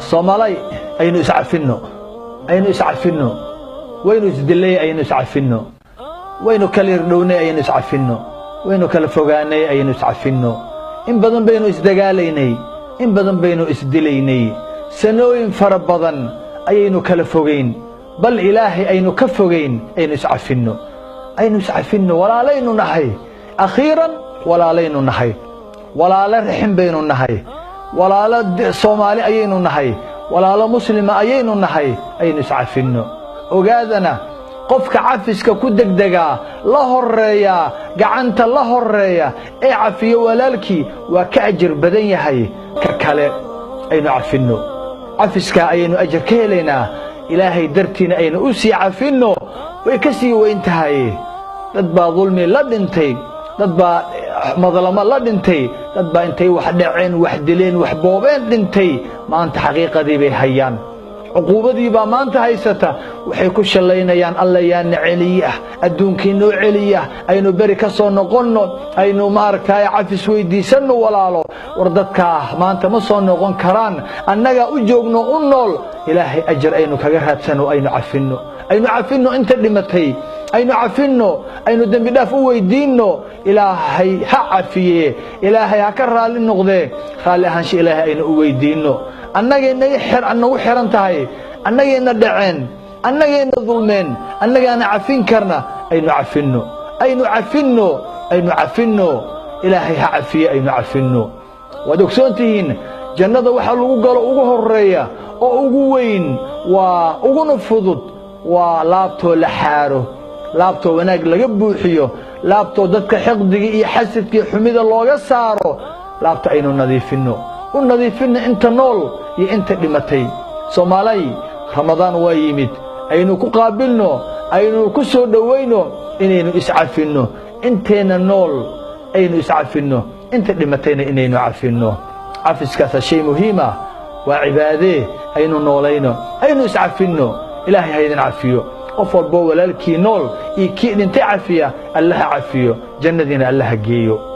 Soomaali aynu iscafino waynu isdilay aynu iscafino waynu kala irdhownay aynu iscafino waynu kala fogaanay aynu iscafino in badan baynu isdagaalaynay in badan baynu isdilaynay sanooyin fara badan ayaynu kala fogeyn bal ilaahi aynu ka fogeyn aynu iscafino walaalaynu nahay akhiran walaalaynu nahay walaala rixin baynu nahay walaala Soomaali ayaynu nahay walaala muslima ayaynu nahay aynu iscafino ogaadana qofka cafiska ku degdega la horeeya gacanta la horeeya ee cafiyo walaalkii waa ka ajir badan yahay ka kale aynu cafino cafiska ayaynu ajir ka helaynaa ilaahay dartiina aynu u sii cafino way ka sii weyn tahay dad baa dulmi la dhintay dad baa madlama la dhintay dad baa intay wax dhaceen wax dileen wax boobeen dhintay maanta xaqiiqadii bay hayaan عقوبتي با maanta haysata waxay ku shalaynayaan alla yaan celiya adduunkiino celiya aynu bari ka soo noqonno aynu maarkay cafis weydiisano walaalo war dadka maanta ma soo noqon karaan annaga u joogno u nool ilaahay ajir aynu kaga raadsano aynu cafino inta dhimatay aynu cafino aynu dambi dhaaf u weydiino ilaahay ha cafiye ilaahay ha ka raali noqde raali ahaansha ilaahay aynu u weydiino annagayna anagu xiran tahay annagayna dhaceen annagayna dulmeen annagana cafin karna aynu cafino ilaahay ha cafiye aynu cafino waad ogsoontihiin jannada waxa lagu galo ugu horeeya oo ugu weyn waa ugu fudud waa laabto la xaaro laabto wanaag laga buuxiyo laabto dadka xiqdiga iyo xasidka xumida looga saaro laabto aynu nadiifino ونظيفنا انت نول يا انت دمتي Soomaali Ramadan waa yimid aynu ku qaabilno aynu ku soo dhaweyno inaynu iscafino inteena nool aynu iscafino inta dhimatayna inaynu cafino cafiskaas shay muhiim ah waa cibaade aynu noolayno aynu iscafino ilaahay haydan cafiyo qof walba walaalkii nool iyo kii dhintay cafiya Allah cafiyo jannadina Allah geeyo